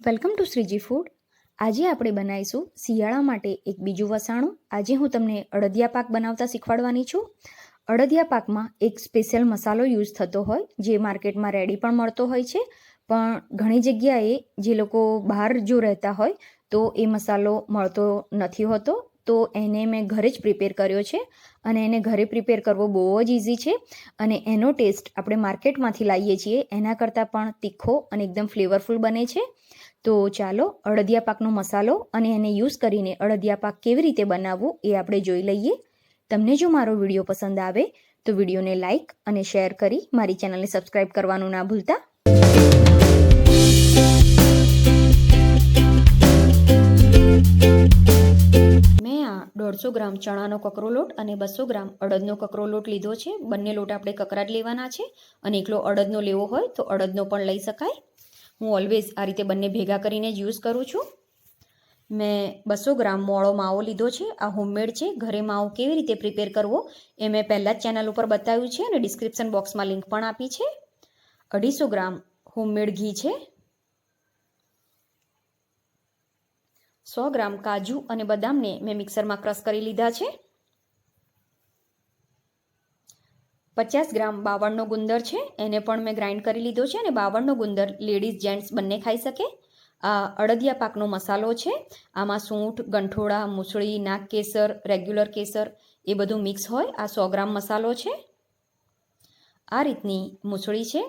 Welcome to Shriji food. આજે આપણે બનાવીશું શિયાળા માટે એક બીજું વસાણું. આજે હું તમને અડદિયા પાક બનાવતા શીખવાડવાની છું. અડદિયા પાકમાં એક સ્પેશિયલ મસાલો યુઝ થતો હોય જે માર્કેટમાં રેડી પણ મળતો હોય છે, પણ ઘણી જગ્યાએ જે લોકો બહાર જો રહેતા હોય તો એ મસાલો મળતો નથી હોતો. તો એને મેં ઘરે જ પ્રિપેર કર્યો છે અને એને ઘરે પ્રિપેર કરવો બહુ જ ઇઝી છે અને એનો ટેસ્ટ આપણે માર્કેટમાંથી લાવીએ છીએ એના કરતાં પણ તીખો અને એકદમ ફ્લેવરફુલ બને છે. તો ચાલો અડદિયા પાકનો મસાલો અને એને યુઝ કરીને અડદિયા પાક કેવી રીતે બનાવવું એ આપણે જોઈ લઈએ. તમને જો મારો વિડીયો પસંદ આવે તો વિડીયોને લાઇક અને શેર કરી મારી ચેનલને સબસ્ક્રાઈબ કરવાનું ના ભૂલતા. મેં આ 150 ગ્રામ ચણાનો કકરો લોટ અને 200 ગ્રામ અડદનો કકરો લોટ લીધો છે. બંને લોટ આપણે કકરા જ લેવાના છે અને એકલો અડદનો લેવો હોય તો અડદનો પણ લઈ શકાય. હું ઓલવેઝ આ રીતે બંને ભેગા કરીને જ યુઝ કરું છું. મેં 200 ગ્રામ મોળો માવો લીધો છે. આ હોમમેડ છે. ઘરે માવો કેવી રીતે પ્રિપેર કરવો એ મેં પહેલાં જ ચેનલ ઉપર બતાવ્યું છે અને ડિસ્ક્રિપ્શન બોક્સમાં લિંક પણ આપી છે. 250 ગ્રામ હોમમેડ ઘી છે. 100 ગ્રામ કાજુ અને બદામને મેં મિક્સરમાં ક્રશ કરી લીધા છે. 50 ગ્રામ બાવળનો ગુંદર છે, એને પણ મેં ગ્રાઇન્ડ કરી લીધો છે અને બાવળનો ગુંદર લેડીઝ જેન્ટ્સ બંને ખાઈ શકે. આ અડદિયા પાકનો મસાલો છે. આમાં સૂંઠ, ગંઠોડા, મૂસળી, નાગ કેસર, રેગ્યુલર કેસર એ બધું મિક્સ હોય. આ 100 ગ્રામ મસાલો છે. આ રીતની મૂસળી છે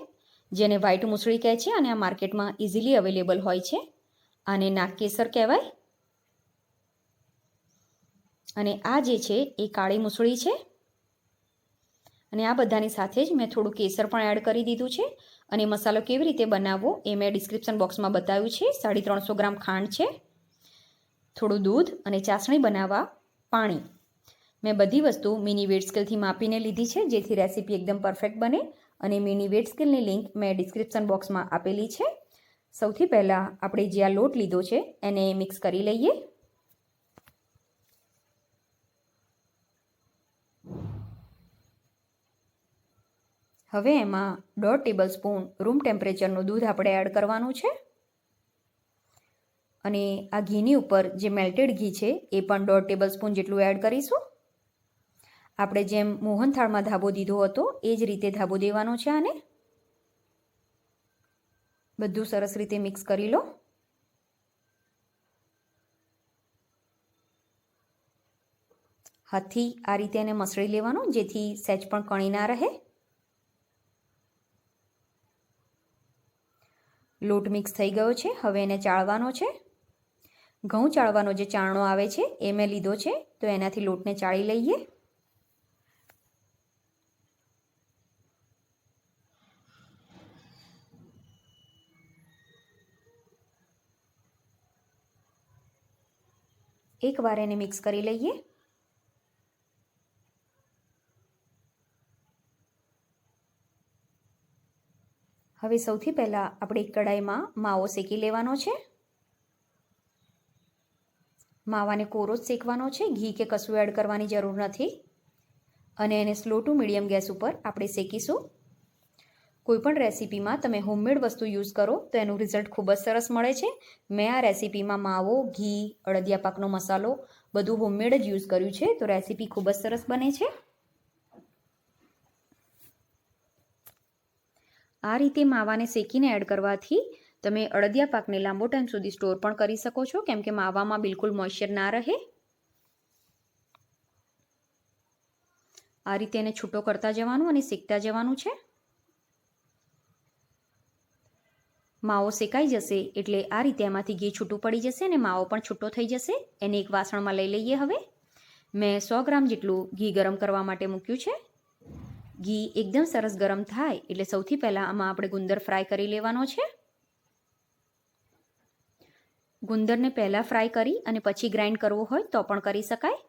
જેને વ્હાઈટ મૂસળી કહે છે અને આ માર્કેટમાં ઇઝીલી અવેલેબલ હોય છે. આને નાગ કેસર કહેવાય. અને આ જે છે એ કાળી મૂસળી છે. અને આ બધાની સાથે જ મેં થોડું કેસર પણ એડ કરી દીધું છે. અને મસાલો કેવી રીતે બનાવવો એ મેં ડિસ્ક્રિપ્શન બોક્સમાં બતાવ્યું છે. 350 ગ્રામ ખાંડ છે, થોડું દૂધ અને ચાસણી બનાવવા પાણી. મેં બધી વસ્તુ મિની વેટ સ્કેલથી માપીને લીધી છે જેથી રેસીપી એકદમ પરફેક્ટ બને અને મિની વેટ સ્કેલની લિંક મેં ડિસ્ક્રિપ્શન બોક્સમાં આપેલી છે. સૌથી પહેલાં આપણે જે આ લોટ લીધો છે એને મિક્સ કરી લઈએ. હવે એમાં 1.5 ટેબલસ્પૂન રૂમ ટેમ્પરેચરનું દૂધ આપણે એડ કરવાનું છે. અને આ ઘીની ઉપર જે મેલ્ટેડ ઘી છે એ પણ 1.5 ટેબલસ્પૂન જેટલું એડ કરીશું. આપણે જેમ મોહનથાળમાં ધાબો દીધો હતો એ જ રીતે ધાબો દેવાનો છે. આને બધું સરસ રીતે મિક્સ કરી લો. હાથથી આ રીતે એને મસળી લેવાનું જેથી સહેજ પણ કણી ના રહે. લોટ મિક્સ થઈ ગયો છે. હવે એને ચાળવાનો છે. ઘઉં ચાળવાનો જે ચાળણો આવે છે એ મેં લીધો છે, તો એનાથી લોટને ચાળી લઈએ. એકવાર એને મિક્સ કરી લઈએ. હવે સૌથી પહેલાં આપણે એક કડાઈમાં માવો શેકી લેવાનો છે. માવાને કોરો જ શેકવાનો છે, ઘી કે કશું એડ કરવાની જરૂર નથી. અને એને સ્લો ટુ મીડિયમ ગેસ ઉપર આપણે શેકીશું. કોઈપણ રેસીપીમાં તમે હોમમેડ વસ્તુ યુઝ કરો તો એનું રિઝલ્ટ ખૂબ જ સરસ મળે છે. મેં આ રેસીપીમાં માવો, ઘી, અડદિયા પાકનો મસાલો બધું હોમમેડ જ યુઝ કર્યું છે, તો રેસીપી ખૂબ જ સરસ બને છે. આ રીતે માવાને શેકીને એડ કરવાથી તમે અડદિયા પાકને લાંબો ટાઈમ સુધી સ્ટોર પણ કરી શકો છો, કેમ કે માવામાં બિલકુલ મોઇશ્ચર ના રહે. આ રીતે એને છૂટો કરતા જવાનું અને શેકતા જવાનું છે. માવો શેકાઈ જશે એટલે આ રીતે એમાંથી ઘી છૂટું પડી જશે અને માવો પણ છૂટો થઈ જશે. એને એક વાસણમાં લઈ લઈએ. હવે મેં 100 ગ્રામ જેટલું ઘી ગરમ કરવા માટે મૂક્યું છે. ઘી એકદમ સરસ ગરમ થાય એટલે સૌથી પહેલાં આમાં આપણે ગુંદર ફ્રાય કરી લેવાનો છે. ગુંદરને પહેલાં ફ્રાય કરી અને પછી ગ્રાઇન્ડ કરવો હોય તો પણ કરી શકાય.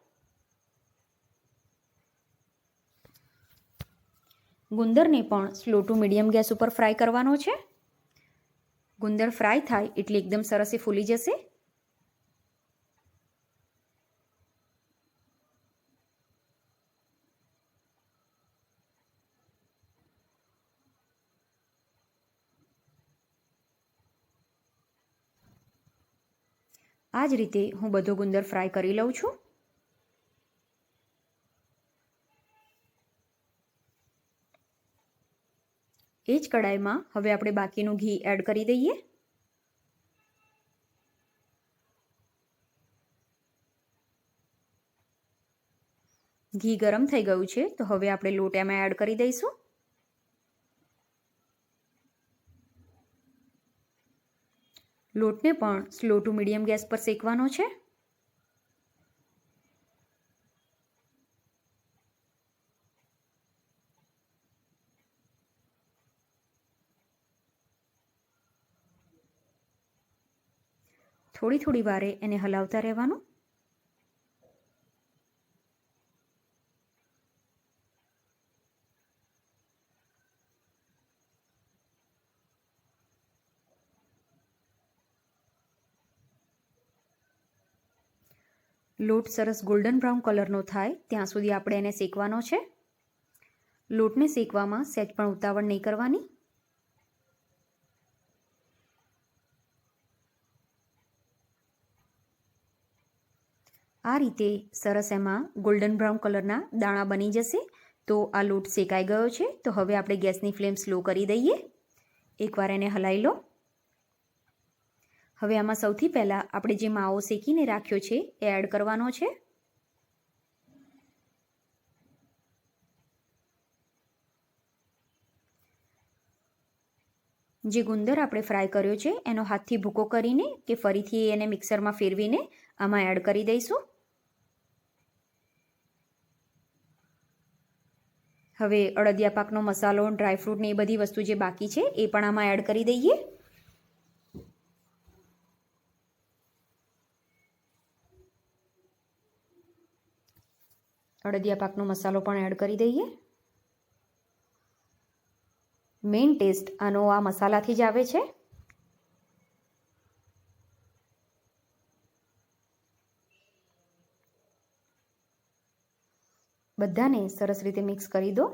ગુંદરને પણ સ્લો ટુ મીડિયમ ગેસ ઉપર ફ્રાય કરવાનો છે. ગુંદર ફ્રાય થાય એટલે એકદમ સરસ એ ફૂલી જશે. આ જ રીતે હું બધો ગુંદર ફ્રાય કરી લઉં છું. એ જ કડાઈમાં હવે આપણે બાકીનું ઘી એડ કરી દઈએ. ઘી ગરમ થઈ ગયું છે તો હવે આપણે લોટ એમાં એડ કરી દઈશું. લોટને પણ સ્લો ટુ મીડિયમ ગેસ પર શેકવાનો છે. થોડી થોડી વારે એને હલાવતા રહેવાનું. લોટ સરસ ગોલ્ડન બ્રાઉન કલરનો થાય ત્યાં સુધી આપણે એને શેકવાનો છે. લોટને શેકવામાં સહેજ પણ ઉતાવળ નહીં કરવાની. આ રીતે સરસ એમાં ગોલ્ડન બ્રાઉન કલરના દાણા બની જશે તો આ લોટ શેકાઈ ગયો છે. તો હવે આપણે ગેસની ફ્લેમ સ્લો કરી દઈએ. એકવાર એને હલાવી લો. હવે આમાં સૌથી પહેલાં આપણે જે માવો શેકીને રાખ્યો છે એ એડ કરવાનો છે. જે ગુંદર આપણે ફ્રાય કર્યો છે એનો હાથથી ભૂકો કરીને કે ફરીથી એને મિક્સરમાં ફેરવીને આમાં એડ કરી દઈશું. હવે અડદિયા પાકનો મસાલો, ડ્રાયફ્રૂટ ને એ બધી વસ્તુ જે બાકી છે એ પણ આમાં એડ કરી દઈએ. અડદિયા પાકનો મસાલો પણ એડ કરી દઈએ. મેઇન ટેસ્ટ આનો આ મસાલાથી જ આવે છે. બધાને સરસ રીતે મિક્સ કરી દો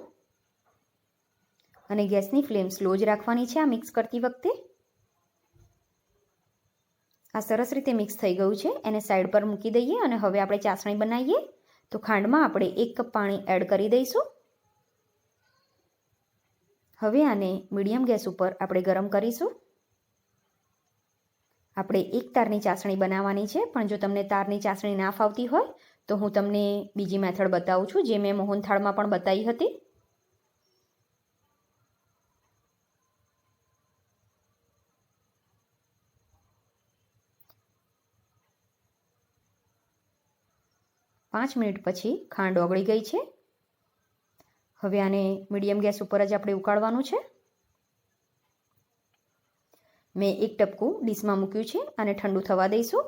અને ગેસની ફ્લેમ સ્લો જ રાખવાની છે આ મિક્સ કરતી વખતે. આ સરસ રીતે મિક્સ થઈ ગયું છે. એને સાઈડ પર મૂકી દઈએ અને હવે આપણે ચાસણી બનાવીએ. તો ખાંડમાં આપણે 1 કપ પાણી એડ કરી દઈશું. હવે આને મીડિયમ ગેસ ઉપર આપણે ગરમ કરીશું. આપણે 1 તારની ચાસણી બનાવવાની છે, પણ જો તમને તારની ચાસણી ના ફાવતી હોય તો હું તમને બીજી મેથડ બતાવું છું જે મેં મોહનથાળમાં પણ બતાવી હતી. પાંચ મિનિટ પછી ખાંડ ઓગળી ગઈ છે. હવે આને મીડિયમ ગેસ ઉપર જ આપણે ઉકાળવાનું છે. મેં 1 ટપકું ડીશમાં મૂક્યું છે અને ઠંડુ થવા દઈશું.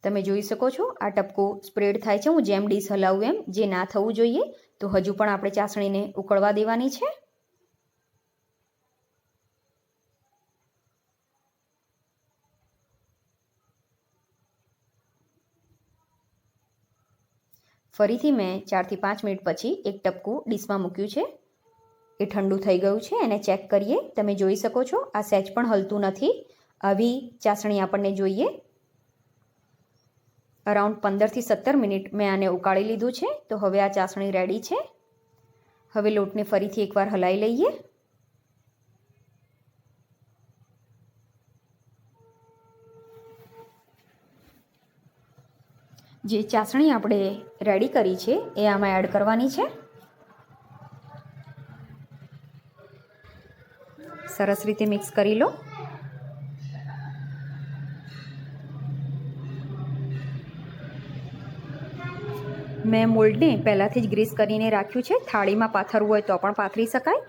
તમે જોઈ શકો છો આ ટપકું સ્પ્રેડ થાય છે. હું જેમ ડીશ હલાવું એમ, જે ના થવું જોઈએ. તો હજુ પણ આપણે ચાસણીને ઉકળવા દેવાની છે. ફરીથી મેં 4 થી 5 મિનિટ પછી 1 ટપકું ડીશમાં મૂક્યું છે. એ ઠંડુ થઈ ગયું છે. એને ચેક કરીએ. તમે જોઈ શકો છો આ સહેજ પણ હલતું નથી. આવી ચાસણી આપણને જોઈએ. અરાઉન્ડ 15 થી 17 મિનિટ મેં આને ઉકાળી લીધું છે. તો હવે આ ચાસણી રેડી છે. હવે લોટને ફરીથી એકવાર હલાવી લઈએ. જે ચાસણી આપણે રેડી કરી છે એ આમાં એડ કરવાની છે. સરસ રીતે મિક્સ કરી લો. મેં મોલ્ડને પહેલાંથી જ ગ્રીસ કરીને રાખ્યું છે. થાળીમાં પાથરવું હોય તો પણ પાથરી શકાય.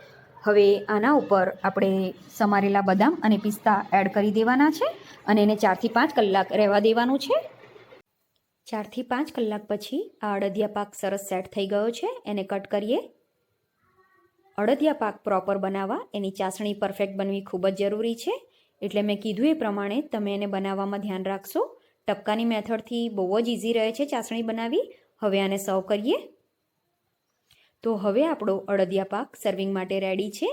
હવે આના ઉપર આપણે સમારેલા બદામ અને પિસ્તા એડ કરી દેવાના છે અને એને 4 થી 5 કલાક રહેવા દેવાનું છે. 4 થી 5 કલાક પછી આ અડદિયા પાક સરસ સેટ થઈ ગયો છે. એને કટ કરીએ. અડદિયા પાક પ્રોપર બનાવવા એની ચાસણી પરફેક્ટ બનવી ખૂબ જ જરૂરી છે. એટલે મેં કીધું એ પ્રમાણે તમે એને બનાવવામાં ધ્યાન રાખશો. ટપકાની મેથડથી બહુ જ ઇઝી રહે છે ચાસણી બનાવવી. હવે આને સર્વ કરીએ. તો હવે આપણો અડદિયા પાક સર્વિંગ માટે રેડી છે.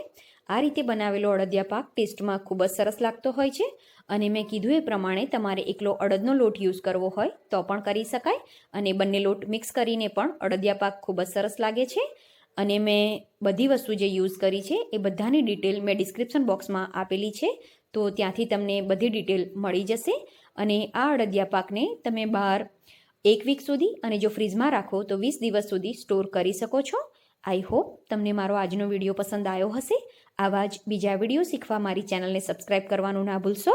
આ રીતે બનાવેલો અડદિયા પાક ટેસ્ટમાં ખૂબ જ સરસ લાગતો હોય છે અને મેં કીધું એ પ્રમાણે તમારે એકલો અડદનો લોટ યુઝ કરવો હોય તો પણ કરી શકાય અને બંને લોટ મિક્સ કરીને પણ અડદિયા પાક ખૂબ જ સરસ લાગે છે. અને મેં બધી વસ્તુ જે યુઝ કરી છે એ બધાની ડિટેલ મેં ડિસ્ક્રિપ્શન બોક્સમાં આપેલી છે, તો ત્યાંથી તમને બધી ડિટેલ મળી જશે. અને આ અડદિયા પાકને તમે બહાર 1 વીક સુધી અને જો ફ્રીજમાં રાખો તો 20 દિવસ સુધી સ્ટોર કરી શકો છો. આઈ હોપ તમને મારો આજનો વિડીયો પસંદ આવ્યો હશે. આવા જ બીજા વિડીયો શીખવા મારી ચેનલને સબસ્ક્રાઈબ કરવાનું ના ભૂલશો.